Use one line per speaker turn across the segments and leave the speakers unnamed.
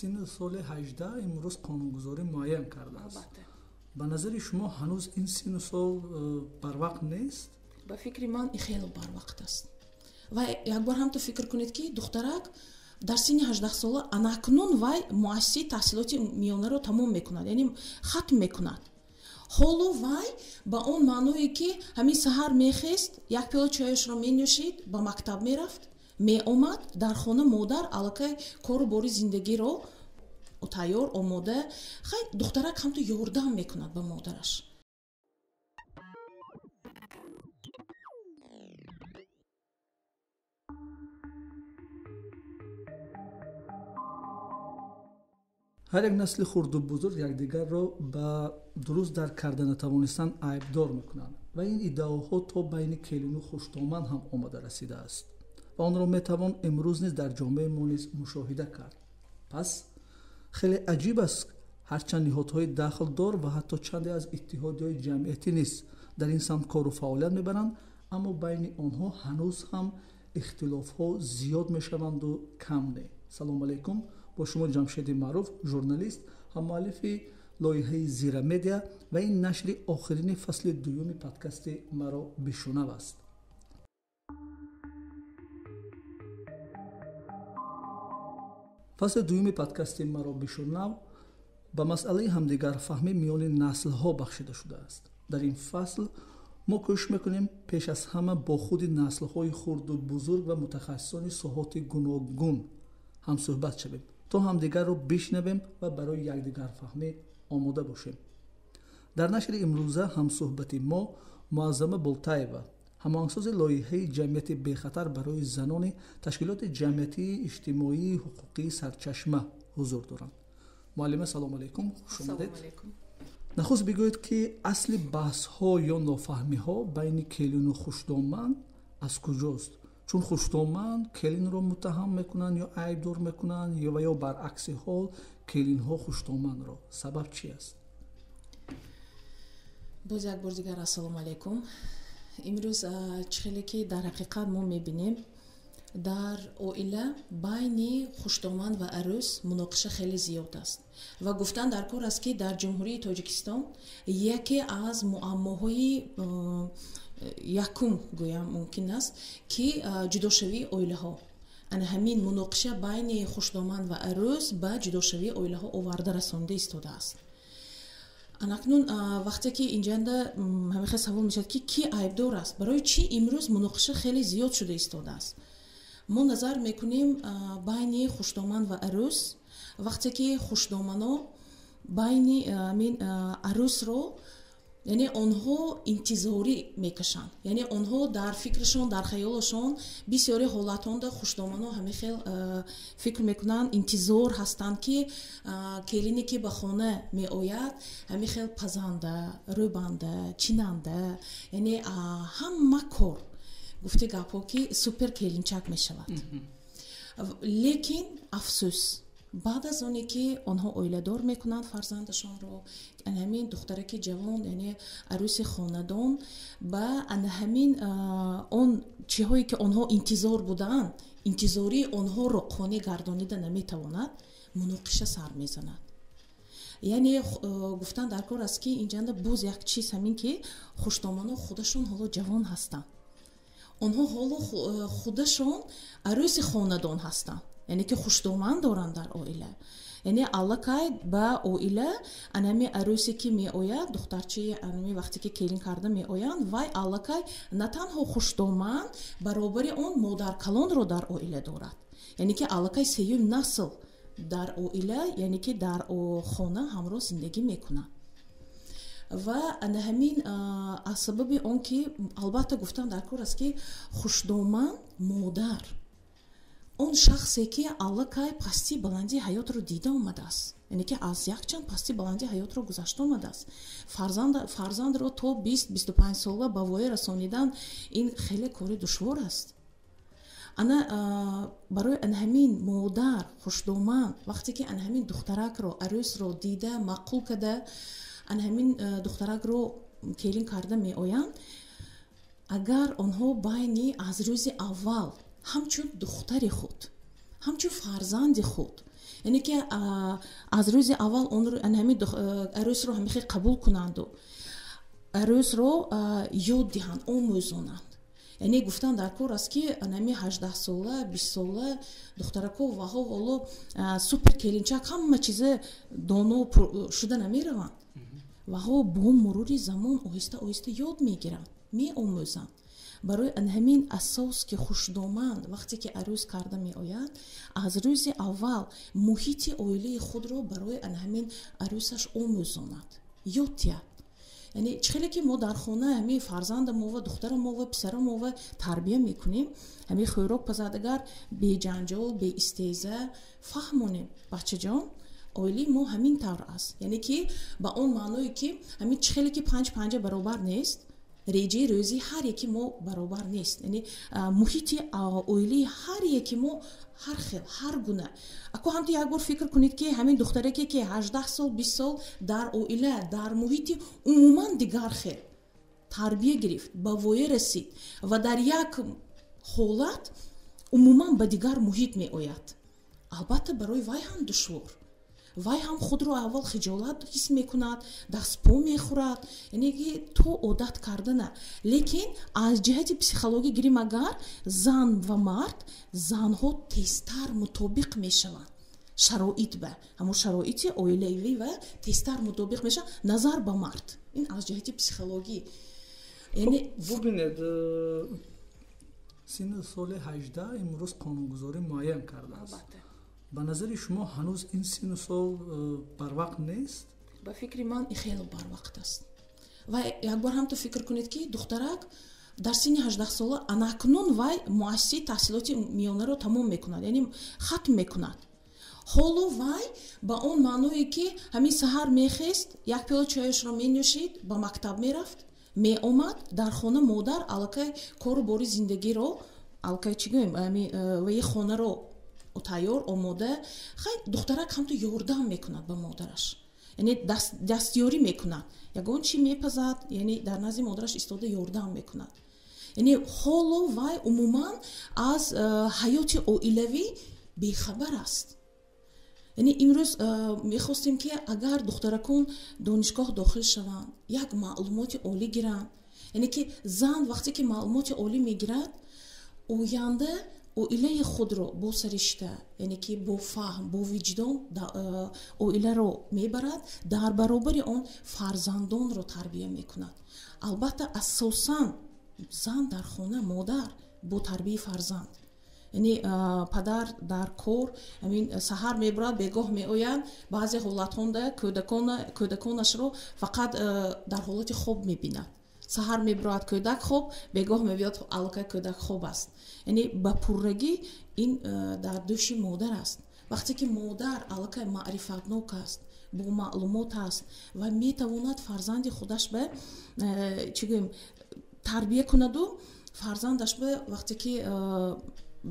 سن سال 18 امروز قانونگذاری معین کرده است. به نظر شما هنوز این سن سال بر وقت نیست؟
به فکر من این خیلی بر وقت است. و یک بار هم تو فکر کنید که دخترک در سن 18 ساله اناکنون وای مؤسسه تحصیلات میانه رو تمام میکند، یعنی ختم میکند. حالا وای با اون معنی که همین سحر میخست یک پیاله چایش رو مینوشید، با مکتب میرفت، میآمد در خانه مادر الکی کار و باری زندگی رو تیار آماده، خیلی دخترک هم تو یاردم میکند به مادرش.
هر یک نسل خرد و بزرگ یکدیگر را به درست درک کردن نتوانستن عیبدار میکنند و این ادعاها تا بین کلین و خوشتامن هم آمده رسیده است و آن را میتوان امروز نیز در جامعه ما نیز مشاهده کرد. پس خیلی عجیب است هرچند نهادهای داخل دار و حتی چندی از اتحادیه‌های جمعیتی نیز در این سمت کار و فعالیت میبرند، اما بین آنها هنوز هم اختلاف‌ها زیاد میشوند و کم نه. سلام علیکم، با شما جمشید معروف، ژورنالیست، هم مؤلف لایحه زیرا مدیا و این نشر آخرین فصل دوم پادکست مرا بشنو است. فصل دوم پادکست مرا بشنو به مسئله همدیگر فهمی میان نسل‌ها بخشیده شده است. در این فصل ما کوشش میکنیم پیش از همه با خود نسل‌های خرد و بزرگ و متخصصان ساحات گوناگون هم صحبت شویم تا همدیگر رو بشنویم و برای یکدیگر فهمی آماده باشیم. در نشر امروزه هم صحبت ما معظمه بولتایوا، هماهنگساز لایحه جمعیت بخطر برای زنان تشکیلات جمعیتی اجتماعی حقوقی سرچشمه حضور دارند. معلمه سلام علیکم، خوش آمدید. نخست بگویید که اصل بحث ها یا نافهمی ها بین کلین و خوشدامن از کجاست؟ چون خوشدامن کلین را متهم میکنن یا عیبدار میکنن یا برعکس حال کلین ها خوشدامن را. سبب چی است؟
باز یک بار دیگر السلام علیکم. امروز چخیلی که در حقیقت ما میبینیم در اوئله بین خوشدامن و عروس مناقشه خیلی زیاد است و گفتن در کار است که در جمهوری تاجیکستان یکی از معماهای یکم گویم ممکن است که جداشوی اوئله ها، همین مناقشه بین خوشدامن و عروس به جداشوی اوئله ها آورده رسانده ایستاده است. اکنون وقتی که اینجا همیشه سوال میشد که کی عیبدار است، برای چی امروز مناقشه خیلی زیاد شده ایستاده است. ما نظر میکنیم بین خوشدامن و عروس وقتی که خوشدامنا بین عروس رو یعنی آنها انتظاری میکشند، یعنی آنها در فکرشون در خیالشون بسیاری حالاتون در خوشدامنا همیشه فکر میکنن انتظار هستند که کلینی که به خانه می آید همیشه پزنده، روبنده، چیننده، یعنی همه کار گفته گپا که سوپر کلینچک می شود. لیکن افسوس بعد از اونی که آنها اوئله دار میکنند فرزندشان رو، همین دخترک جوان یعنی عروس خاندان با همین اون چیزهایی که آنها انتظار بودند انتظاری آنها رو قانع گردانیده نمیتواند، مناقشه سر میزند. یعنی گفتن در کار است که اینجا باز یک چیز همین که خوشدامنا خودشون حالا جوان هستند، آنها حالا خودشون عروس خاندان هستند، یعنی که خوشدامن دارند در اوئله، یعنی الکی با اوئله انمی عروسی که می آید دخترچه انمی وقتی که کلین کرده می آیند وای الکی نه تنها خوشدامن برابر اون مادر کلان رو در اوئله دارد، یعنی که الکی سیوم نسل در اوئله یعنی که در خانه همراه زندگی میکنند و همین از سبب اون که البته گفتم در کار است که خوشدامن مادر اون شخصی که الکی پستی بلندی حیات رو دیده اومده است، یعنی که از یک چند پستی بلندی حیات رو گذشته اومده است، فرزند رو تا 20-25 ساله به وای رسانیدن این خیلی کار دشوار است. انا برای همین مادر خوشدامن وقتی که همین دخترک رو عروس رو دیده معقول کرده همین دخترک رو کلین کرده می آیند، اگر آنها بینی از روز اول همچون دختر خود ҳамчун фарзанди худ, яъне ки аз рӯзи аввал онро ҳамин арӯсро ҳамихел қабул кунанду арӯсро ёд диҳанд, омӯзонанд. яъне гуфтан дар кор аст ки ҳами 18 сола 20 сола духтарако ваҳо ҳоло супер келинчак ҳама чиза доно шуда намераванд. ваҳо бо мурури замон оҳиста оҳиста ёд мегиранд, меомӯзанд. барои ҳамин асос ки хушдоманд вақте ки арӯз карда меояд, аз рӯзи аввал муҳити оилаи худро барои ҳамин арӯсаш омӯзонад, ёд диҳад. яъне чӣ хеле ки мо дар хона ҳамин фарзандамова духтарамова писарамова тарбия мекунем, ҳамин хӯрок пазадагар беҷанҷол беистеза фаҳмонем бачаҷон оилаи мо ҳамин тавр аст. яъне ки ба он маъное ки ҳамин чӣ хеле ки панҷа баробар нест, реҷаи рӯзи ҳар яки мо баробар нест. яъне муҳити оилаи ҳар яки мо ҳар хел ҳар гуна. ако ҳамто як бор фикр кунед ки ҳамин духтареке ки 18 сол 20 сол дар оила дар муҳити умуман дигар хел тарбия гирифт, ба воя расид ва дар як ҳолат умуман ба дигар муҳит меояд, албатта барои вай ҳам душвор. вай ҳам худро аввал хиҷолат ҳис мекунад, дастпо мехӯрад, яъне ки то одат кардана. лекин аз ҷиҳати психологӣ гирим агар зан ва мард, занҳо тезтар мутобиқ мешаванд шароит ба ҳамон шароити оилавӣ ва тезтар мутобиқ мешаванд назар ба мард. ин аз ҷиҳати психологӣ. яъне
бубинед синни соли 18 имрӯз қонунгузорӣ муайян кардааст. ба назари шумо ҳанӯз ин синну сол барвақт нест?
ба фикри ман хеле барвақт аст. ва якбор ҳам то фикр кунед ки духтарак дар синни 18 сола анакнун вай муассисаи таҳсилоти миёнаро тамом мекунад, яъне хатм мекунад. ҳоло вай ба он маъное ки ҳамин саҳар мехест, як пиёла чояшро менӯшид, ба мактаб мерафт, меомад, дар хона модар аллакай кору бори зиндагиро аллакай чӣ гӯем ваи хонаро тайёр омода, хай духтарак ҳамто ёрдам мекунад ба модараш, яъне дастёрӣ мекунад, ягон чӣ мепазад, яъне дар назди модараш истода ёрдам мекунад. яъне ҳоло вай умуман аз ҳаёти оилавӣ бехабар аст. яъне имрӯз мехостем ки агар духтаракон донишгоҳ дохил шаванд, як маълумоти олӣ гиранд, яъне ки зан вақте ки маълумоти олӣ мегирад, оянда оилаи худро бо саришта, яъне ки бо фаҳм, бо виҷдон оиларо мебарад, дар баробари он фарзандонро тарбия мекунад. албатта асосан зан дар хона, модар бо тарбияи фарзанд. яъне падар дар кор ҳамин саҳар мебурад, бегоҳ меояд, баъзе ҳолатҳонда кӯдаконашро фақат дар ҳолати хоб мебинад. саҳар мебурад кӯдак хоб, бегоҳ мебиёд аллакай кӯдак хоб аст. яъне ба пуррагӣ ин дар дӯши модар аст. вақте ки модар аллакай маърифатнок аст, бо маълумот аст ва метавонад фарзанди худаш ба чӣ гӯем тарбия кунаду фарзандаш ба вақте ки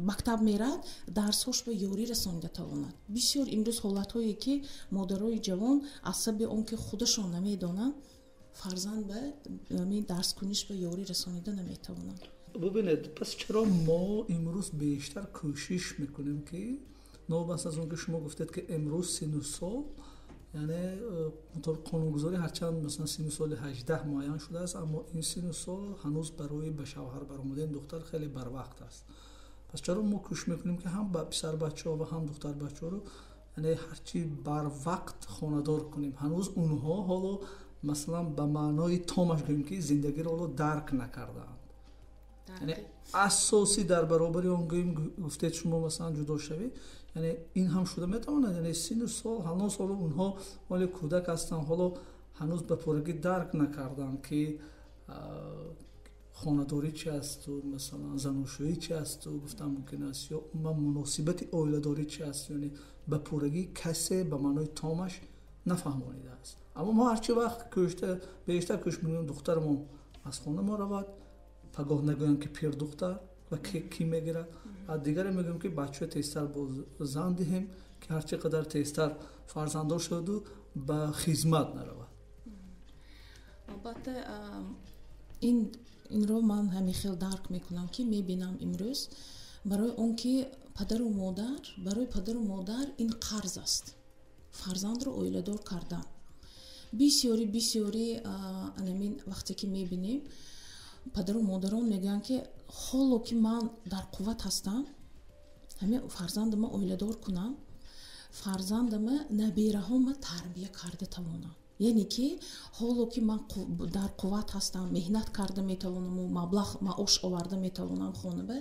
мактаб мерад дарсҳош ба ёрӣ расонида тавонад. бисёр имрӯз ҳолатҳое ки модарои ҷавон аз сабаби он ки худашон намедонанд фарзанд ба дарскуниш ба ёрӣ расонида наметавонанд.
бубинед, пас чаро мо имрӯз бештар кӯшиш мекунем ки новбас аз он ки шумо гуфтед ки имрӯз синну сол, яъне мутобиқ қонунгузорӣ ҳарчанд масалан синну соли 18 муайян шудааст, аммо ин синну сол ҳанӯз барои ба шавҳар баромадани духтар хеле барвақт аст. пас чаро мо кӯшиш мекунем ки ҳам ба писарбачаҳо ва ҳам духтарбачаҳоро яъне ҳарчи барвақт хонадор кунем. ҳанӯз онҳо ҳоло масалан ба маънои томаш гӯем ки зиндагиро ҳоло дарк накардаанд. яъне асосӣ дар баробари он гӯем гуфтед шумо масалан ҷудо шавед, яъне ин ҳам шуда метавонад, яъне синну сол ҳанӯз ҳоло онҳо моли кӯдак ҳастанд, ҳоло ҳанӯз ба пуррагӣ дарк накарданд ки хонадорӣ чи асту, масалан заношӯӣ чи асту гуфтан мумкин аст, ё умуман муносибати оиладорӣ чи аст, яъне ба пуррагӣ касе ба маънои томаш нафаҳмонидааст. аммо мо ҳарчи вақт бештар кӯшиш мекунем духтармон аз хона мо равад, пагоҳ нагӯям ки пир духтар ва кӣ мегирад, дигаре мегӯем ки бачаҳо тезтар бо зан диҳем ки ҳарчи қадар тезтар фарзанддор шаваду ба хизмат наравад.
албатта инро ман ҳамин хел дарк мекунам ки мебинам имрӯз барои он ки падару модар, барои падару модар ин қарз аст. Фарзандро оиладор кардан. бисёри анамин вақте ки мебинем падару модарон мегӯянд ки ҳоло ки ман дар қувват ҳастам, ҳамин фарзандама оиладор кунам, фарзандама набераҳома тарбия карда тавонам. яъне ки ҳоло ки ман дар қувват ҳастам, меҳнат карда метавонам, маблағ маош оварда метавонам хонава,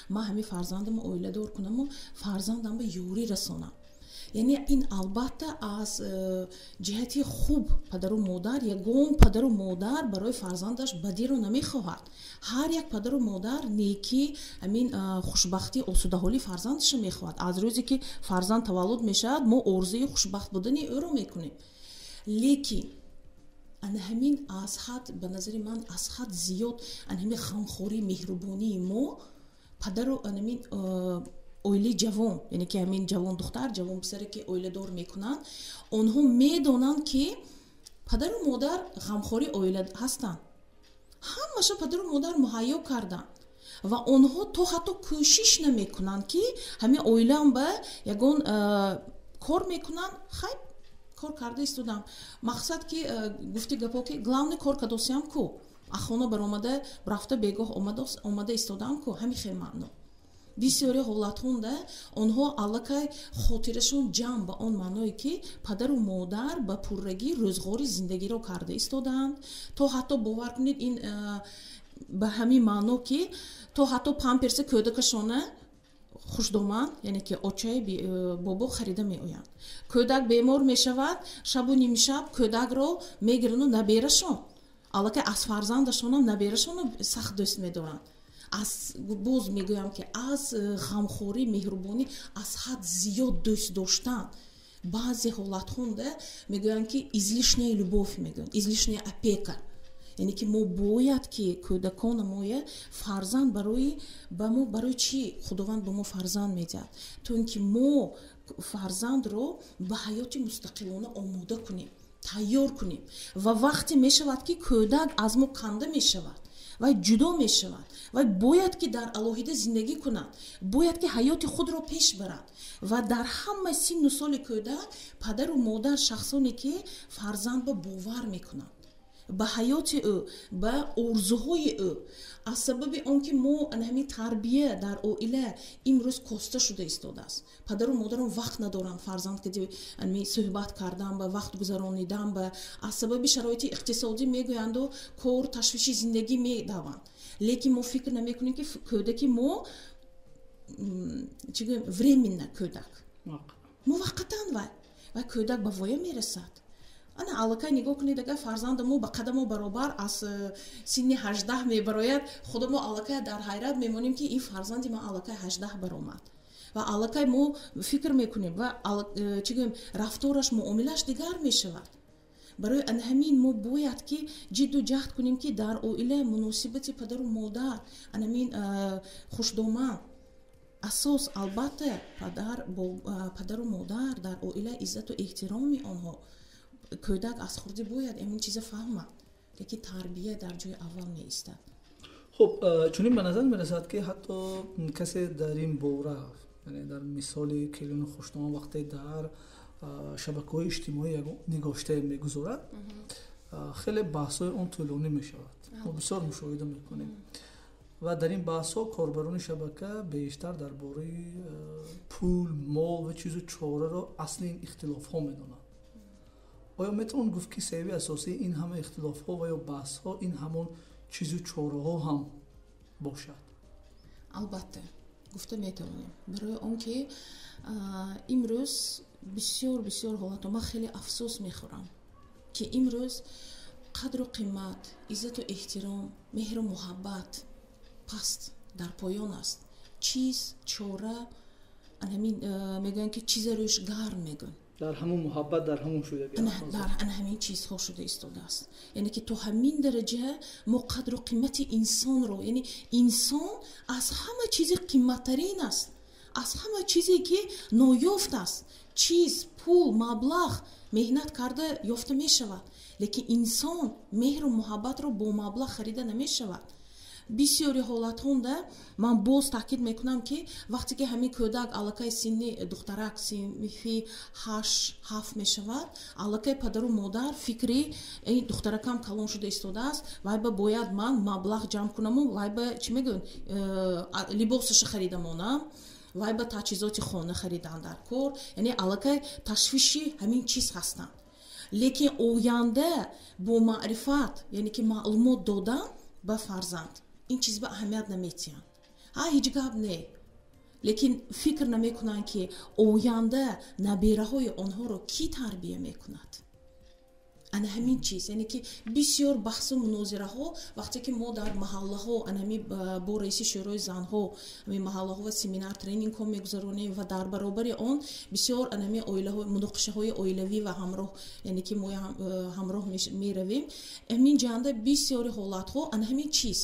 ман ҳамин фарзандама оиладор кунаму фарзандама ёрӣ расонам. яъне ин албатта аз ҷиҳати хуб падару модар, ягон падару модар барои фарзандаш бадиро намехоҳад. ҳар як падару модар некӣ, ҳамин хушбахтӣ, осудаҳолии фарзандаша мехоҳад. аз рӯзе ки фарзанд таваллуд мешавад, мо орзуи хушбахт будани ӯро мекунем. лекин ана ҳамин аз ҳад, ба назари ман аз ҳад зиёд ана ҳамин ғамхории меҳрубонии мо падару ана ҳамин оилаи ҷавон, яъне ки ҳамин ҷавон духтар, ҷавон писаре ки оиладор мекунанд, онҳо медонанд ки падару модар ғамхори оила ҳастанд. ҳамаша падару модар муҳайё карданд ва онҳо то ҳатто кӯшиш намекунанд ки ҳамин оилаам ба ягон кор мекунанд, хайр кор карда истодам. мақсад ки гуфти гапо ки главный кор кадосиам ку, аз хона баромада рафта бегоҳ омада истодам ку, ҳамин хел маъно. бисёри ҳолатҳонда онҳо аллакай хотирашон ҷамъ ба он маъное ки падару модар ба пуррагӣ рӯзғори зиндагиро карда истодаанд. то ҳатто бовар кунед ин ба ҳамин маъно ки то ҳатто памперси кӯдакашона хушдоманд, яъне ки очаи бобо харида меоянд. кӯдак бемор мешавад, шабу нимшаб кӯдакро мегирану наберашон, аллакай аз фарзандашонам наберашону сахт дӯст медоранд. боз мегӯям ки аз ғамхорӣ, меҳрубонӣ аз ҳад зиёд дӯст доштан, баъзе ҳолатҳонда мегӯянд ки излишняя любовь мегӯянд, излишняя опека. яъне ки мо бояд ки кӯдакона моя фарзанд ба мо барои чӣ худованд ба мо фарзанд медиҳад? то ин ки мо фарзандро ба ҳаёти мустақилона омода кунем, тайёр кунем. ва вақте мешавад ки кӯдак аз мо канда мешавад, вай ҷудо мешавад, вай бояд ки дар алоҳида зиндагӣ кунад, бояд ки ҳаёти худро пеш барад. ва дар ҳамаи синну соли кӯдак падару модар шахсоне ки фарзандба бовар мекунанд ба ҳаёти ӯ, ба орзуҳои ӯ. аз сабаби он ки мо ҳамин тарбия дар оила имрӯз коста шуда истодааст. падару модарон вақт надоранд фарзанд ки суҳбат кардан ба вақт гузаронидан ба аз сабаби шароити иқтисодӣ мегӯянду кор ташвиши зиндагӣ медаванд. лекин мо фикр намекунем ки кӯдаки мо чӣ гӯем временна кӯдак муваққатан вай кӯдак ба воя мерасад. ана аллакай нигоҳ кунед, агар фарзанда мо ба қадамо баробар аз синни 18 мебарояд, хуdo мо аллакай дар ҳайрат мемонем ки ин фарзанди ман аллакай 18 баромад. ва аллакай мо фикр мекунем ва чӣ гӯем рафтораш, муомилаш дигар мешавад. барои анҳамин мо бояд ки ҷидду ҷаҳд кунем ки дар оила муносибати падару модар, анҳамин хушдоман асос, албатта падару модар дар оила иззату эҳтироми онҳо. кӯдак аз хурдӣ бояд ин чиза фаҳмад, лекин тарбия дар ҷои аввал меистад.
хуб, чунин ба назар мерасад ки ҳатто касе дар ин бора, яъне дар мисоли келони хушдоман вақте дар шабакаҳои иҷтимоӣ нигоштае мегузорад, хеле баҳсҳои он тӯлонӣ мешавад. мо бисёр мушоҳида мекунем ва дар ин баҳсҳо корбарони шабака бештар дар бораи пул, мол ва чизу чораро асли ин ихтилофҳо медонанд. оё метавон гуфт ки сабаби асосии ин ҳама ихтилофҳо ва ё баҳсҳо ин ҳамон чизу чораҳо ҳам бошад?
албатта гуфта метавонем, барои он ки имрӯз бисёр ҳолатҳо, ман хеле афсӯс мехӯрам ки имрӯз қадру қимат, иззату эҳтиром, меҳру муҳаббат паст, дар поён аст. чиз, чора, ҳамин мегӯянд ки чиза рӯш гарм мегӯянд.
дар ҳамон муҳаббат, дар ҳамон шудагӣ,
дар ҳамин чизҳо шуда истодааст. яъне ки то ҳамин дараҷа мо қадру қимати инсонро, яъне инсон аз ҳама чизи қиматтарин аст, аз ҳама чизе ки ноёфт аст. чиз, пул, маблағ меҳнат карда ёфта мешавад, лекин инсон меҳру муҳаббатро бо маблағ харида намешавад. бисёри ҳолатҳонда ман боз таъкид мекунам ки вақте ки ҳамин кӯдак аллакай синни духтарак синфи 8-7 мешавад, аллакай падару модар фикри ин духтаракам калон шуда истодааст, вайба бояд ман маблағ ҷамъ кунаму вайба чӣ мегӯянд либосаша харидамонам, вайба таҷҳизоти хона харидан дар кор, яъне аллакай ташвиши ҳамин чиз ҳастанд. лекин оянда бо маърифат, яъне ки маълумот додан ба фарзанд ин чиз ба аҳамият наметиҳанд. ҳеҷ гап не, лекин фикр намекунанд ки оянда набераҳои онҳоро кӣ тарбия мекунад. ана ҳамин чиз, яъне ки бисёр баҳсу мунозираҳо вақте ки мо дар маҳаллаҳо анами бо раиси шӯрои занҳо ҳамин маҳаллаҳо ва семинар тренингҳо мегузаронем ва дар баробари он бисёр анами оилаҳои муноқишаҳои оилавӣ ва ҳамроҳ, яъне ки мо ҳамроҳ меравем, ҳамин ҷанда бисёри ҳолатҳо ана ҳамин чиз,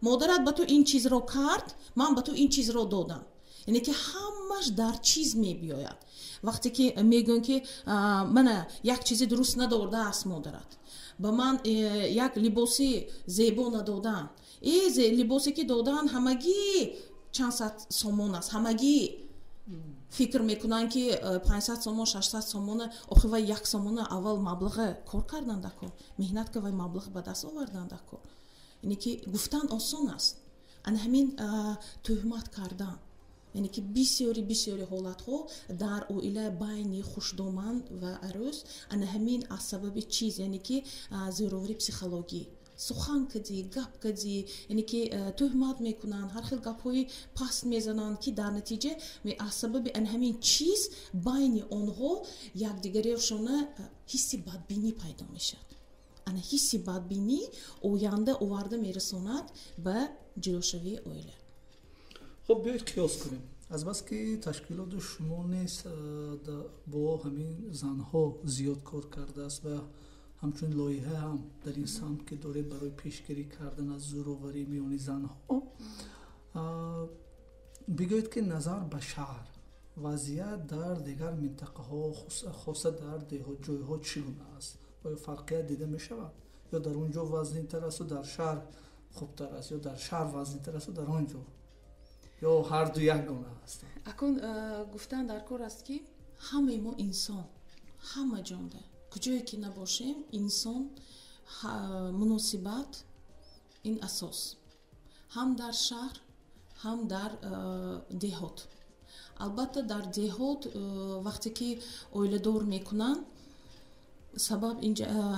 модарат ба ту ин чизро кард, ман ба ту ин чизро додам, яъне ки ҳамаш дар чиз мебиёяд. вақте ки мегӯям ки мана як чизи дуруст надодааст модарат, ба ман як либоси зебо надодан, либосе ки додан ҳамагӣ чанд сад сомон аст, ҳамагӣ фикр мекунанд ки 500 сомон 600 сомона, охи вай як сомона аввал маблаға кор кардан дар кор, меҳнат ка вай маблағ ба даст овардан дар кор, яъне ки гуфтан осон аст, ана ҳамин тӯҳмат кардан, яъне ки бисёри ҳолатҳо дар оила байни хушдоман ва арӯс ана ҳамин аз сабаби чиз, яъне ки зӯровари психологӣ, сухан кадӣ, гап кадӣ, яъне ки тӯҳмат мекунанд, ҳар хел гапҳои паст мезананд, ки дар натиҷа аз сабаби ана ҳамин чиз байни онҳо якдигариашона ҳисси бадбинӣ пайдо мешавад. ана ҳисси бадбинӣ оянда оварда мерасонад ба ҷудошавии оила.
خب بیایید قیاس کنیم. از بس که تشکیلات شما نیست با همین زنها زیاد کار کرده است و همچون لایحه هم در این سمت که داره برای پیشگیری کردن از زوروری میان زنها، بگویید که نظر به شهر وضعیت در دیگر منطقه ها خاصه در جایها چگونه است؟ آیا فرقیت دیده می شود؟ یا در اونجا وزنی تر است و در شهر خوبتر است، یا در شهر وزنی تر است و در آنجا، یا هر دو یک گونه هستند؟
акун гуфтан дар кор аст ки ҳамаи мо инсон, ҳама ҷонда куҷое ки набошем, инсон муносибат ин асос, ҳам дар шаҳр, ҳам дар деҳот. албатта дар деҳот вақте ки оиладор мекунанд, сабаб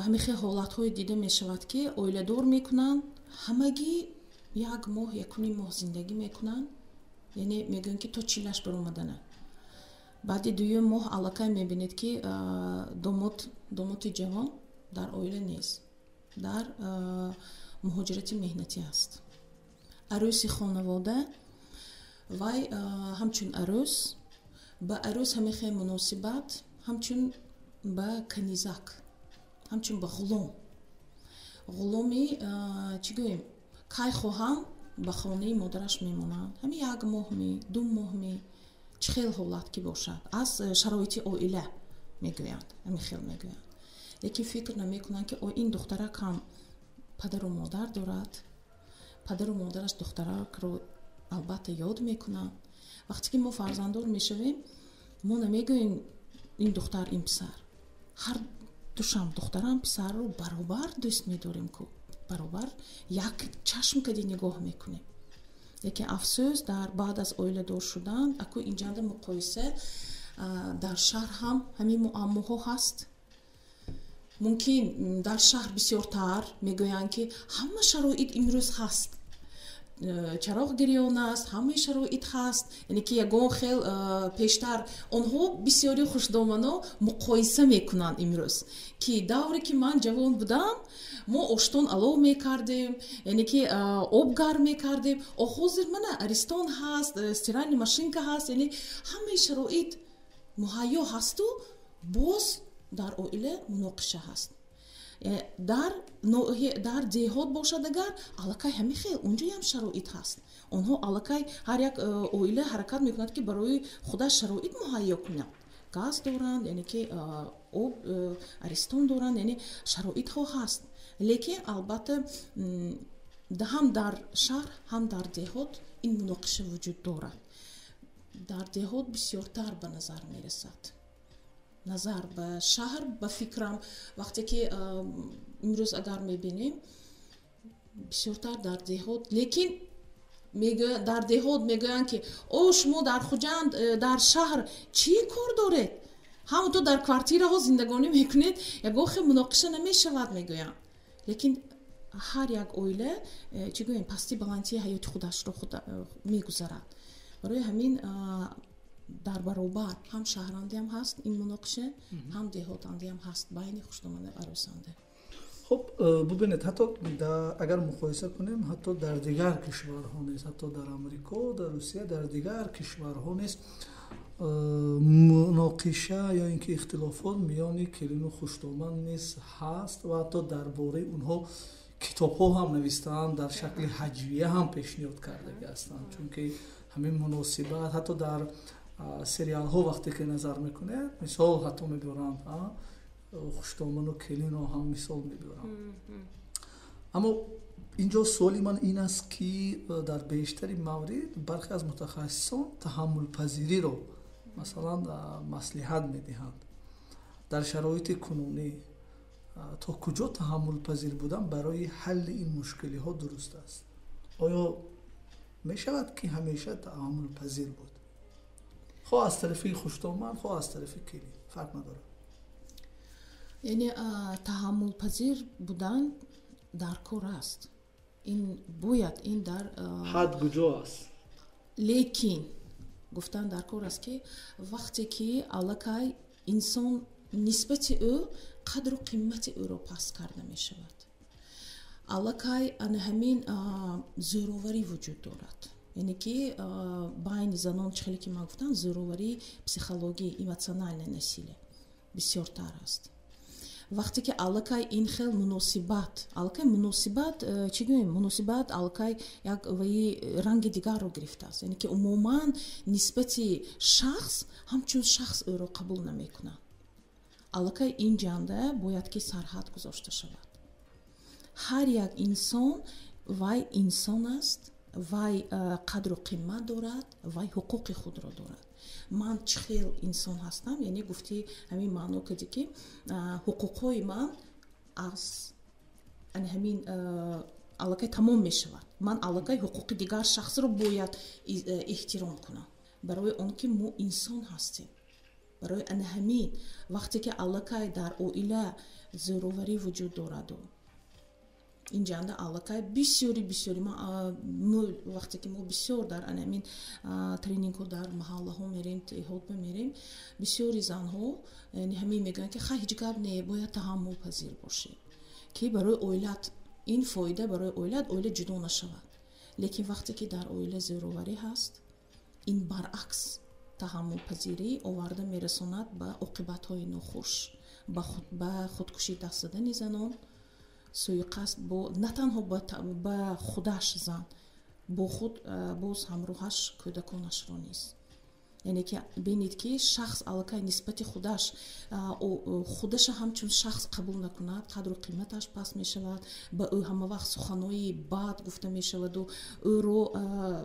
ҳамин хел ҳолатҳое дида мешавад ки оиладор мекунанд, ҳамагӣ як моҳ, якуни моҳ зиндагӣ мекунанд, яъне мегӯям ки то чилаш баромадана. баъди дуюм моҳ аллакай мебинед ки домоди ҷавон дар оила нест, дар муҳоҷирати меҳнатӣ аст. арӯси хонавода вай ҳамчун арӯс ба арӯс ҳамин хел муносибат ҳамчун ба канизак, ҳамчун ба ғуломи чӣ гӯем кай хоҳам ба хонаи модараш мемонанд, ҳамин як моҳми, 2 моҳми, чӣ хел ҳолат ки бошад, аз шароити оила мегӯянд, ҳамин хел мегӯянд. лекин фикр намекунанд ки ин духтарак ҳам падару модар дорад, падару модараш духтаракро албатта ёд мекунанд. вақте ки мо фарзанддор мешавем, мо намегӯем ин духтар ин писар, ҳар душам духтарам писарро баробар дӯст медорем, ку баробар як чашм кади нигоҳ мекунем. лекин афсӯс дар баъд аз оиладор шудан аку инҷанда муқоиса дар шаҳр ҳам ҳамин муаммоҳо ҳаст. мумкин дар шаҳр бисёртар мегӯянд ки ҳама шароит имрӯз ҳаст, чароғ гирён аст, ҳамаи шароит ҳаст, яъне ки ягон хел пештар онҳо бисёри хушдомано муқоиса мекунанд имрӯз, ки давре ки ман ҷавон будам, мо оштон алов мекардем, яъне ки об гарм мекардем, ҳозир мана аристон ҳаст, стиральни машинка ҳаст, яъне ҳамаи шароит муҳайё ҳасту боз дар оила муноқиша ҳаст. дар деҳот бошад агар аллакай ҳамин хел унҷоям шароит ҳаст, онҳо аллакай ҳар як оила ҳаракат мекунад ки барои худаш шароит муҳайё кунад, газ доранд, яъне ки об, аристон доранд, яъне шароитҳо ҳаст. лекин албатта ҳам дар шаҳр ҳам дар деҳот ин муноқиша вуҷуд дорад. дар деҳот бисёртар ба назар мерасад. назар ба шаҳр ба фикрам вақте ки имрӯз агар мебинем бисёртар дар деҳот, лекин дар деҳот мегӯянд ки о шумо дар Хуҷанд дар шаҳр чӣ кор доред? ҳамонто дар квартираҳо зиндагонӣ мекунед, ягохе муноқиша намешавад мегӯянд. Лекин ҳар як оила чӣ гӯем пасти баландии ҳаёти худашро мегузарад. барои ҳамин дар баробар ҳам шаҳрандиам ҳаст ин муноқиша, ҳам деҳотандиам ҳаст байни хушдоманда арӯсанда.
خب ببینید حتی اگر مقایسه کنیم حتی در دیگر کشورها نیست، حتی در امریکا در روسیه در دیگر کشورها نیست مناقشه یا اینکه اختلافات میان کلین و خوشدامن نیست هست و حتی درباره اونها کتاب ها هم نوشتن در شکل هجویه هم پیشنهاد کرده هستند، چون که همین مناسبت حتی در سریال ها وقتی که نظر میکنه مثال حتی میبرند خوشدامن و کلین رو هم مثال میبرم. اما اینجا سوالی من این است که در بیشتر مورد برخی از متخصصان تحمل پذیری رو مثلا مصلحت میدهند. در شرایط کنونی تا کجا تحمل پذیر بودن برای حل این مشکلی ها درست است؟ آیا میشود که همیشه تحمل پذیر بود؟ خواه از طرفی خوشدامن خواه از طرفی کلین فرق نداره.
یعنی تحمل پذیر بودن در کار است. این باید این در
حد کجا است؟
لیکن گفتن در کار است که وقتی که الکای انسان نسبت او قدر و قیمت او را پس کرده می شود. الکای ان همین زوروری وجود دارد. یعنی که بین زنان چخیلی که ما گفتن زوروری پسیخولوژی ایموشنال نسیله بسیارتر است. وقتی که аллакай این خیل مناسبت چی گویم مناسبت аллакай یک وی رنگ دیگر رو گرفته است، یعنی که عموما نسبت شخص همچون شخص او رو قبول نمیکنه. аллакай این جنده باید که سرحد گذاشته شود. هر یک انسان وی انسان است، وی قدر و قیمت دارد، وی حقوق خود را دارد. من چخیل انسان هستم، یعنی گفتی همین معنی کردی که حقوقهای من از همین аллакай تمام می شود. من аллакай حقوق دیگر شخص رو باید احترام کنم برای اون که ما انسان هستیم. برای همین وقتی که аллакай در اویله زوروری وجود دارد و این جنده аллакай بسیاری ما وقتی که ما بسیار در همین ترینینگ ها در محله ها میریم، تهاد میریم، بسیاری زن ها یعنی همین میگن که خیلی جگاب نه باید تحمل پذیر باشه که برای اولاد این فایده برای اولاد جدا نشود. لیکن وقتی که در اویله زوروری هست این برعکس تحمل پذیری آورده میرساند به عاقبت های ناخوش، به خودکشی دست دادن زنان، سوءقصد نه تنها با خودش زن با خود باز همراهش کودکانش را نیست. یعنی که ببینید که شخص аллакай نسبت خودش همچون شخص قبول نکند، قدر و قیمتش پس می شود، به او همه وقت سخنهای بد گفته می شود و او رو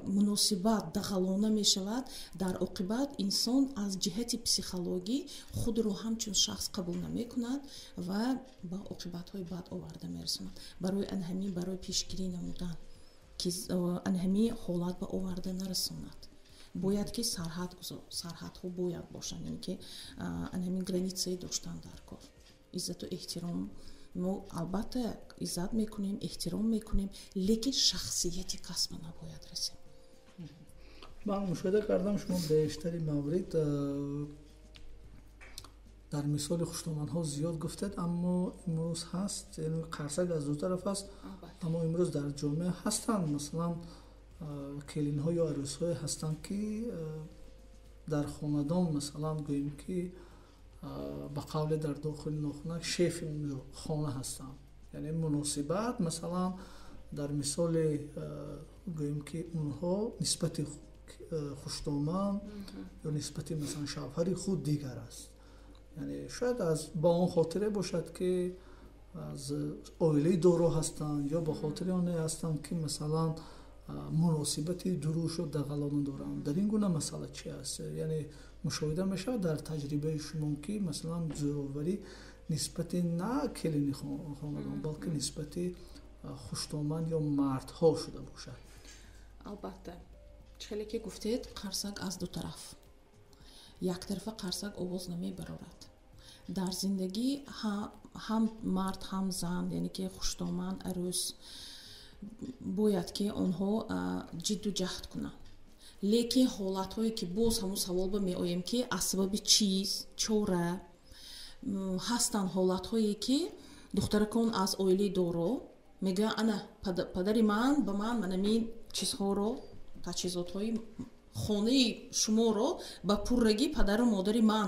مناسبت دغلانه می شود. در عاقبت انسان از جهت پسیخولوژی خود رو همچون شخص قبول نمی کند و به عاقبت های بد آورده می رساند. برای همین برای پیشگیری نمودن که همین حالت به آورده نرساند باید که سرحدها باید باشن، یعنی که همین گرانیتسای داشتن در کار. عزت و احترام ما البته عزت میکنیم، احترام میکنیم، لیکن شخصیتی کس ما نباید رسیم.
من مشاهده کردم شما بیشتری موارد در مثال خوشدامن‌ها زیاد گفتید، اما امروز هست یعنی قرصک از دو طرف است، اما امروز در جامعه هستند مثلا کلین ها یا عروس های هستند که در خاندان مثلا گوییم که به قول در داخل ناخنک شیف اون خانه هستند. یعنی مناسبت مثلا در مثال گوییم که اونها نسبت خوشدامن یا نسبت مثلا شوهر خود دیگر است. یعنی شاید از با اون خاطره باشد که аз оилаи доро ҳастанд ё ба хотири оне ҳастанд ки масалан муносибати дурушу дағалона доранд. Дар ин гуна масъала чи аст? Яъне мушоҳида мешавад дар таҷрибаи шумо ки масалан зӯроварӣ нисбати на келини хонадон балки нисбати хуштоманд ё мардҳо шуда бошад?
албатта чихеле ки гуфтед қарсак аз ду тараф, яктарафа қарсак овоз намебарорад. дар зиндагӣ ҳам мард ҳам зан, яъне ки хуштоманд арӯс бояд ки онҳо ҷидду ҷаҳд кунанд. лекин ҳолатҳое ки боз ҳамун савол ба меоем ки аз сабаби чиз чора ҳастанд, ҳолатҳое ки духтаракон аз оилаи доро мегӯянд ана падари ман ба ман манамин чизҳоро таҷҳизотҳои хонаи шуморо ба пуррагӣ падару модари ман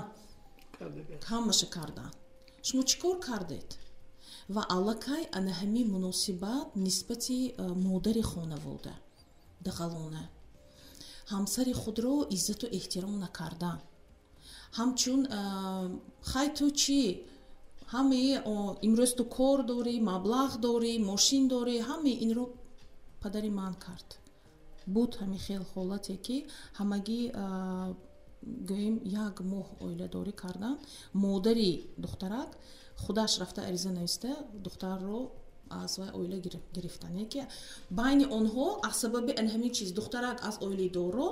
ҳамаша карданд. шумо чӣ кор кардед? ва аллакай ана ҳамин муносибат нисбати модари хонавода дағалона ҳамсари худро иззату эҳтиром накардан. ҳамчун хай ту чӣ ҳамаи имрӯз ту кор дорӣ, маблағ дорӣ, мошин дорӣ, ҳамаи инро падари ман кард. буд ҳамин хел ҳолате ки ҳамагӣ гӯем як моҳ оиладорӣ кардан. модари духтарак худаш рафта ариза нависта духтарро аз вай оила гирифтан. ки байни онҳо аз сабаби ҳамин чиз духтарак аз оилаи доро,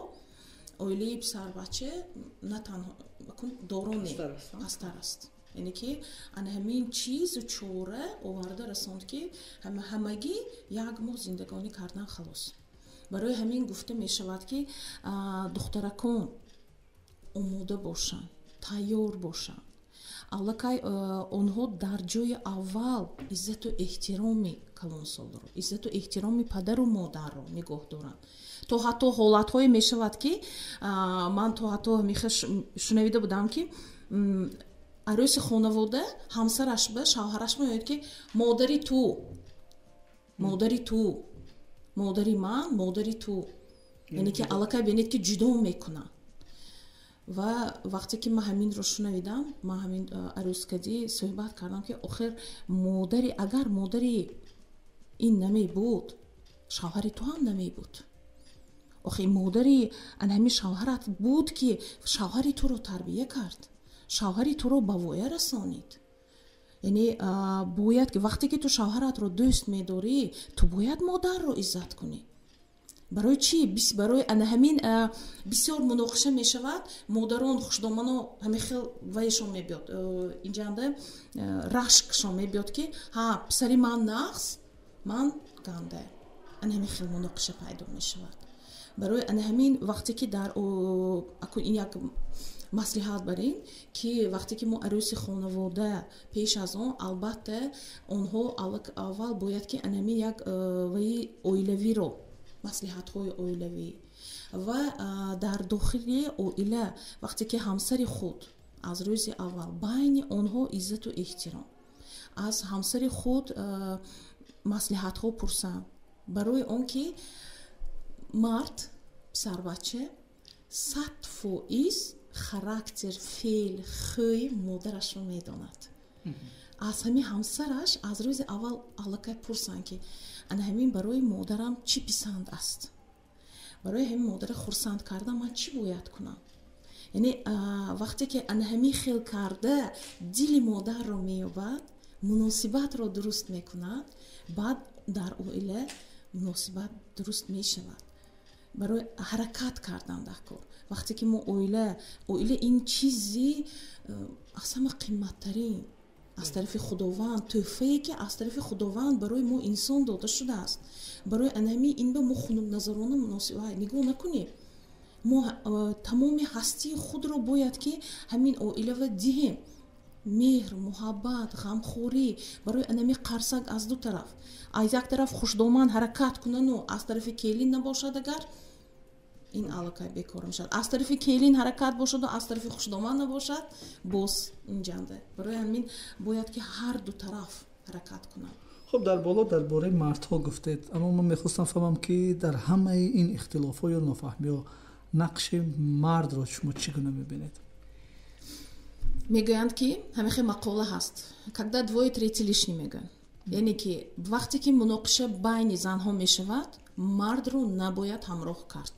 оилаи писарбача на танҳо доро не пастар аст. яъне ки ана ҳамин чизу чора оварда расонд ки ҳамагӣ як моҳ зиндагонӣ кардан халос. барои ҳамин гуфта мешавад ки духтаракон омода бошанд, тайёр бошанд. аллакай онҳо дар ҷои аввал иззату эҳтироми калонсолро, иззату эҳтироми падару модарро нигоҳ доранд. то ҳатто ҳолатҳое мешавад ки ман то ҳатто ҳамихел шунавида будам ки арӯси хонавода ҳамсараш ба шавҳараш меояд ки модари ту, модари ту, модари ман, модари ту, яъне ки аллакай бинед ки ҷудо мекунанд. ва вақте ки ман ҳаминро шунавидам, ман ҳамин арӯскадӣ суҳбат кардам ки охир модари агар модари ин намебуд шавҳари ту ҳам намебуд. охир модари ҳамин шавҳарат буд ки шавҳари туро тарбия кард, шавҳари туро ба воя расонид. яъне бояд ки вақте ки ту шавҳаратро дӯст медорӣ, ту бояд модарро иззат кунӣ. барои чӣ? барои ҳамин бисёр муноқиша мешавад. модарон хушдомано ҳамин хел вайшон мебиёд, инҷанда рашкшон мебиёд ки ҳа писари ман нағз, ман ганда. ҳамин хел муноқиша пайдо мешавад. барои ҳамин вақте ки дар ин як маслиҳат барем ки вақте ки мо арӯси хонавода пеш аз он албатта онҳо аввал бояд ки ҳамин як ваи оилавиро маслиҳатҳои оилавӣ ва дар дохили оила вақте ки ҳамсари худ аз рӯзи аввал байни онҳо иззату эҳтиром аз ҳамсари худ маслиҳатҳо пурсанд. барои он ки мард писарбача 100% характер, феъл, хӯи модарашро медонад. аз ҳамин ҳамсараш аз рӯзи аввал аллакай пурсанд ки ҳамин барои модарам чӣ писанд аст, барои ҳамин модара хурсанд карда ман чӣ бояд кунам. яъне вақте ки ҳамин хел карда дили модарро меёбад, муносибатро дуруст мекунад, баъд дар оила муносибат дуруст мешавад. барои ҳаракат кардан дар кор. вақте ки мо оила ин чизи аз ҳама қимматтарин аз тарафи худованд, тӯҳфае ки аз тарафи худованд барои мо инсон дода шудааст. барои ҳамин ин ба мо хунукназарона муносибат нигоҳ накунем. мо тамоми ҳастии худро бояд ки ҳамин оилава диҳем. меҳр, муҳаббат, ғамхорӣ барои ҳамин қарсак аз ду тараф. аз як тараф хушдоманд ҳаракат кунану аз тарафи келин набошад, агар ин аллакай бекор мешавад. аз тарафи келин ҳаракат бошаду аз тарафи хушдоманд набошад, боз инҷанда. барои ҳамин бояд ки ҳар ду тараф ҳаракат кунад.
хуб, дар боло дар бораи мардҳо гуфтед, аммо ман мехостам фаҳмам ки дар ҳамаи ин ихтилофҳо ё нофаҳмиҳо нақши мардро шумо чӣ гуна мебинед?
мегӯянд ки ҳамихе мақола ҳаст, когда двое трети лишний мегӯянд. яъне ки вақте ки муноқиша байни занҳо мешавад, мардро набояд ҳамроҳ кард.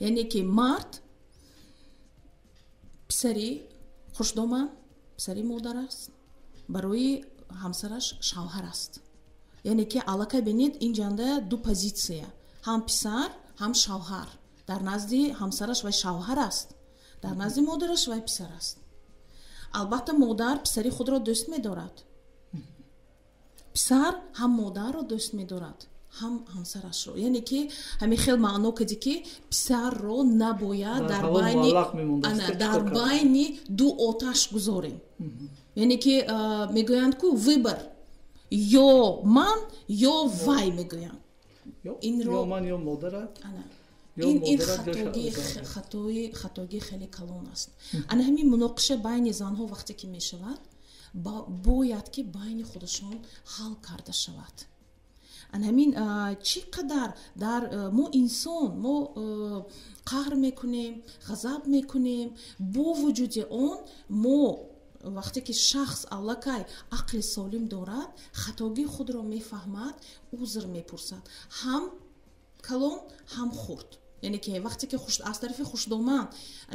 яъне ки мард писари хушдоман, писари модар аст, барои ҳамсараш шавҳар аст. яъне ки аллакай бинед инҷанда ду позитсия, ҳам писар, ҳам шавҳар. дар назди ҳамсараш вай шавҳар аст, дар назди модараш вай писар аст. албатта модар писари худро дӯст медорад, писар ҳам модарро дӯст медорад, ҳам ҳамсарашро. яъне ки ҳамин хел маъно кади ки писарро набояд дар байни ду оташ гузорем. яъне ки мегӯянд ку выбор, ё ман ё вай мегӯянд.
ё ман ё модарат.
ин хатои хеле калон аст. ана ҳамин муноқиша байни занҳо вақте ки мешавад, бояд ки байни худашон ҳал карда шавад. ана ҳамин чӣ қадар дар мо инсон мо қаҳр мекунем, ғазаб мекунем, бо вуҷуди он мо вақте ки шахс аллакай ақли солим дорад, хатоги худро мефаҳмад, узр мепурсад, ҳам калон ҳам хурд. яъне ки вақте ки аз тарафи хушдоман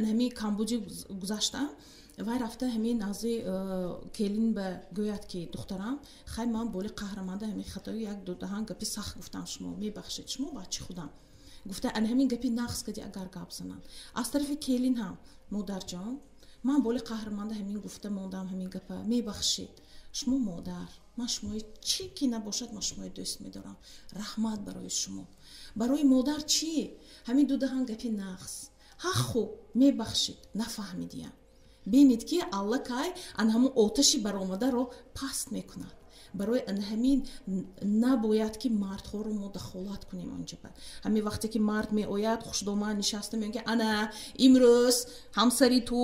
ҳамин камбуҷи гузаштам, вай рафта ҳамин назди келин ба гӯяд ки духтарам, хай ман боли қаҳраманда ҳамин хатои як ду даҳан гапи сахт гуфтам, шумо мебахшед, шумо бачи худам гуфта ана ҳамин гапи нақс кади агар гап зананд. аз тарафи келин ҳам, модарҷон, ман боли қаҳраманда ҳамин гуфта мондам, ҳамин гапа мебахшед, шумо модар, ман шумои чӣ ки набошад ман шумои дӯст медорам, раҳмат барои шумо. барои модар чӣ? ҳамин ду даҳан гапи нақс. ҳа хуб мебахшед, нафаҳмидиям. бинед ки аллакай анҳамун оташи баромадаро паст мекунад. барои анҳамин набояд ки мардҳоро мо дахолат кунем онҷа. ҳамин вақте ки мард меояд хушдоман нишаста мегӯяд ки ана имрӯз ҳамсари ту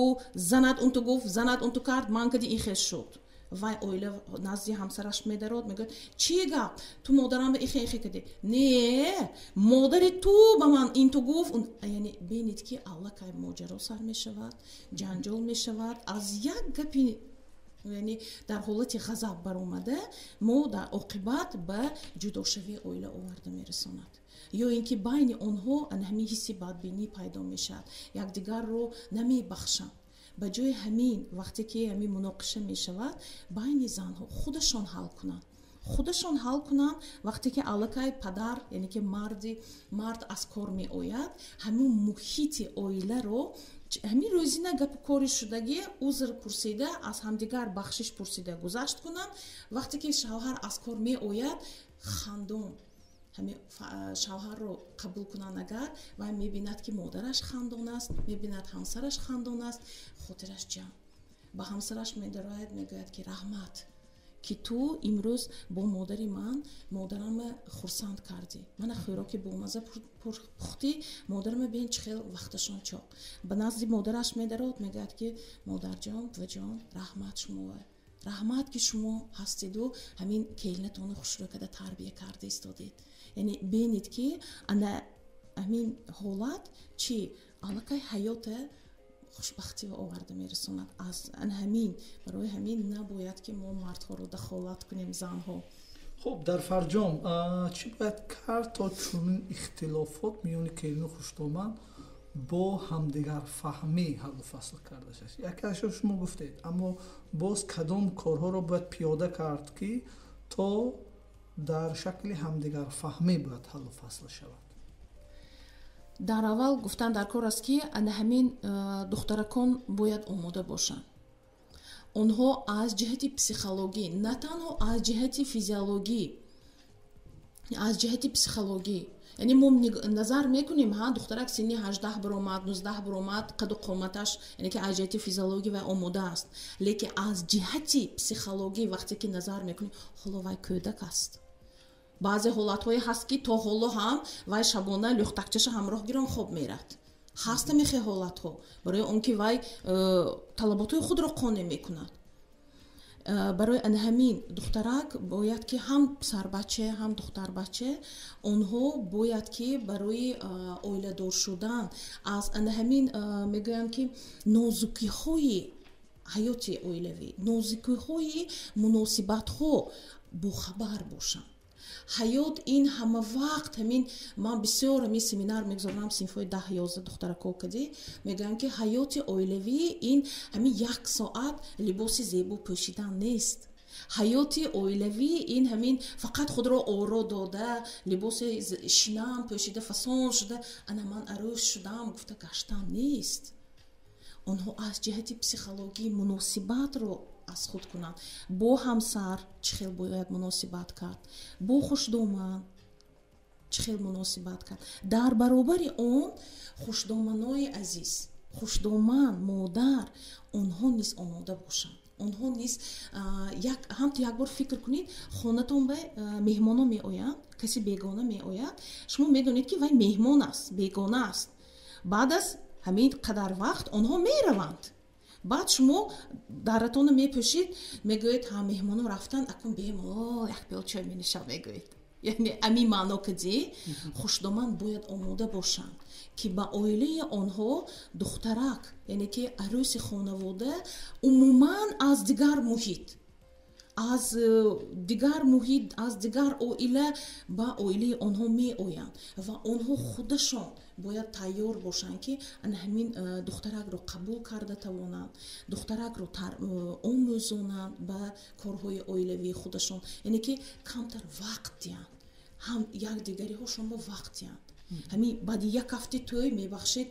занат он ту гуфт, занат он ту кард, ман кади ин хел шуд. вай оила назди ҳамсараш медарод, мегӯяд чӣ гап, ту модарам ба ихе кади, не модари ту ба ман ин ту гуфт. яъне бинед ки аллакай моҷаро сар мешавад, ҷанҷол мешавад аз як гапи, яъне дар ҳолати ғазаб баромада мо дар оқибат ба ҷудошавии оила оварда мерасонад. ё ин ки байни онҳо ҳамин ҳисси бадбинӣ пайдо мешавад, якдигарро намебахшанд. ба ҷои ҳамин вақте ки ҳамин муноқиша мешавад, байни занҳо худашон ҳал кунанд. вақте ки аллакай падар, яъне ки мард аз кор меояд, ҳамин муҳити оиларо, ҳамин рӯзина гапу кори шудагӣ узр пурсида, аз ҳамдигар бахшиш пурсида гузашт кунанд. вақте ки шавҳар аз кор меояд, хандон ҳамин шавҳарро қабул кунанд. агар вай мебинад ки модараш хандон аст, мебинад ҳамсараш хандон аст, хотираш ҷамъ. ба ҳамсараш медарояд, мегӯяд ки раҳмат, ки ту имрӯз бо модари ман модарама хурсанд кардӣ, мана хӯроки бомаза пухтӣ, модарама бин чӣ хел вақташон чоқ. ба назди модараш медарод, мегӯяд ки модарҷон, буваҷон, раҳмат шумо, раҳмат ки шумо ҳастиду ҳамин келинатони хушрӯй када тарбия карда истодед. яъне бинед ки ана ҳамин ҳолат чӣ аллакай ҳаёта хушбахтиро оварда мерасонад. аз ҳамин барои ҳамин набояд ки мо мардҳоро дахолат кунем, занҳо.
хуб, дар фарҷом чӣ бояд кард то чунин ихтилофот миёни келину хушдоман бо ҳамдигар фаҳмӣ ҳаллу фасл карда шад? яке ашо шумо гуфтед, аммо боз кадом корҳоро бояд пиёда кард ки то дар шакли ҳамдигар фаҳмӣ бояд ҳаллу фасл шавад?
дар аввал гуфтан дар кор аст ки ана ҳамин духтаракон бояд омода бошанд. онҳо аз ҷиҳати психологӣ, на танҳо аз ҷиҳати физиологӣ, аз ҷиҳати психологӣ, яъне мо назар мекунем ҳа духтарак синни 18 баромад, 19 баромад, қаду қоматаш, яъне ки аз ҷиҳати физиологӣ вай омода аст. лекин аз ҷиҳати психологӣ вақте ки назар мекунем, ҳоло вай кӯдак аст. баъзе ҳолатҳое ҳаст ки то ҳоло ҳам вай шабона лӯхтакчаша ҳамроҳ гирон хоб мерад. ҳаст мехе ҳолатҳо, барои он ки вай талаботҳои худро қонеъ мекунад. барои анҳамин духтарак бояд ки ҳам писарбача ҳам духтарбача, онҳо бояд ки барои оиладор шудан аз анҳамин мегӯям ки нозукиҳои ҳаёти оилавӣ, нозикиҳои муносибатҳо бохабар бошанд. ҳаёт ин ҳама вақт ҳамин ман бисёр ҳамин семинар мегузорам синфҳои 10-11 духтарако кади мегӯям ки ҳаёти оилавӣ ин ҳамин 1 соат либоси зебо пӯшидан нест. ҳаёти оилавӣ ин ҳамин фақат худро оро дода либоси шинам пӯшида фасон шуда ана ман арӯс шудам гуфта гаштан нест. онҳо аз ҷиҳати психологии муносибатро аз худ кунанд. бо ҳамсар чӣ хел бояд муносибат кард, бо хушдоман чӣ хел муносибат кард. дар баробари он хушдоманои азиз, хушдоман модар, онҳо низ омода бошанд. онҳо низ ҳам як бор фикр кунед, хонатон ба меҳмонон меоянд, каси бегона меояд, шумо медонед ки вай меҳмон аст, бегона аст. баъд аз ҳамин қадар вақт онҳо мераванд. баъд шумо даратонро мепӯшед, мегӯед ҳа меҳмонон рафтан, акун беем як пиёла чой менӯшам мегӯед. яъне амин маъно кади хушдоман бояд омода бошанд ки ба оилаи онҳо духтарак, яъне ки арӯси хонавода умуман аз дигар муҳит, аз дигар оила ба оилаи онҳо меоянд ва онҳо худашон бояд тайёр бошанд ки ҳамин духтаракро қабул карда тавонанд, духтаракро омӯзонанд ба корҳои оилавии худашон, яъне ки камтар вақт диҳанд, ҳам якдигариҳошон ба вақт диҳанд. ҳамин баъди як ҳафти тӯй мебахшед,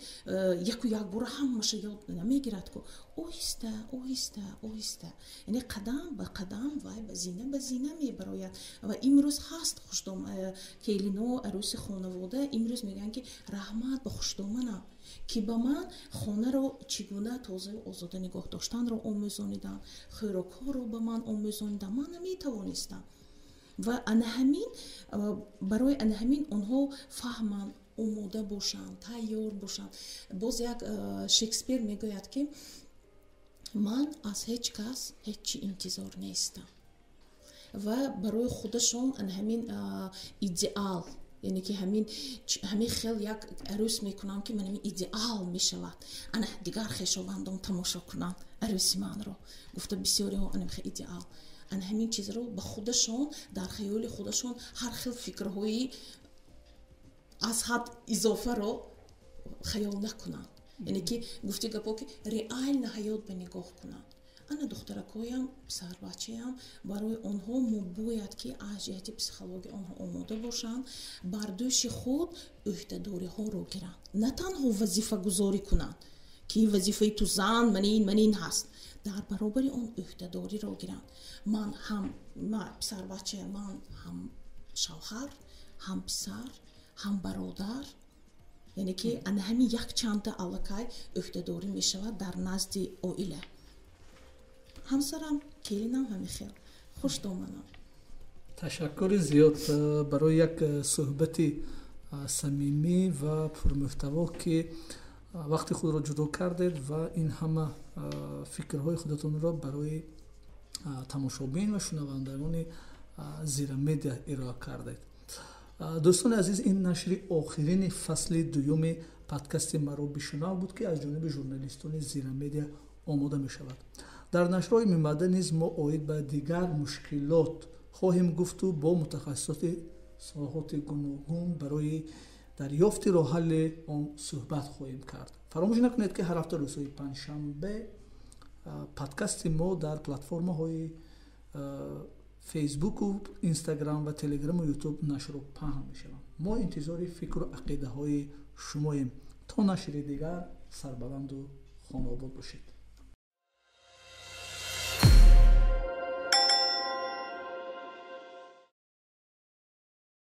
яку як бора ҳамаша ёд намегирад ку оҳиста оҳиста оҳиста, яъне қадам ба қадам вай ба зина мебарояд. ва имрӯз ҳаст келино арӯси хонавода имрӯз мегӯянд ки раҳмат ба хушдоманам ки ба ман хонаро чӣ гуна тозаву озода нигоҳ доштанро омӯзониданд, хӯрокҳоро ба ман омӯзониданд, ман наметавонистам. ва барои анаҳамин онҳо фаҳманд, омода бошанд, тайёр бошанд. боз як Шекспир мегӯяд ки ман аз ҳеҷ кас ҳеҷ чӣ интизор нестам. ва барои худашон анаҳамин идеал, яъне ки ҳамин хел як арӯс мекунам ки манамин идеал мешавад, ана дигар хешовандон тамошо кунанд арӯси манро, гуфта бисёриҳо анамихе идеал. ҳамин чизро ба худашон дар хаёли худашон ҳар хел фикрҳои аз ҳад изофаро хаёл накунанд, яъне ки гуфти гапо ки реально ҳаёт ба нигоҳ кунанд. ана духтаракоям писарбачаям барои онҳо мо бояд ки аз ҷиҳати психология онҳо омода бошанд, бар дӯши худ ӯҳдадориҳоро гиранд, на танҳо вазифагузорӣ кунанд ки вазифаи ту зан манин ҳаст, дар баробари он ӯҳдадориро гиранд. ман ҳам писарбача, ман ҳам шавҳар, ҳам писар, ҳам бародар, яъне ки ана ҳамин якчанда аллакай ӯҳдадорӣ мешавад дар назди оила. ҳамсарам, келинам ҳамин хел хушдоманам.
ташаккури зиёд барои як суҳбати самимӣ ва пурмуҳтаво ки вақти худро ҷудо кардед ва ин ҳама фикрҳои худатонро барои тамошобин ва шунавандагони Зира Медиа ироа кардед. дӯстони азиз, ин нашри охирини фасли дуюми подкасти маро бишунав буд ки аз ҷониби журналистони Зира Медиа омода мешавад. дар нашрҳои меомада низ мо оид ба дигар мушкилот хоҳем гуфту бо мутахассисоти соҳаҳоти гуногун барои дарёфти роҳҳалли он суҳбат хоҳем кард. фаромӯш накунед ки ҳар ҳафта рӯзҳои панҷшанбе подкасти мо дар платформаҳои фейсбуку, инстаграм ва телеграму ютуб нашру паҳн мешаванд. мо интизори фикру ақидаҳои шумоем. то нашри дигар, сарбаланду хонобод бошед.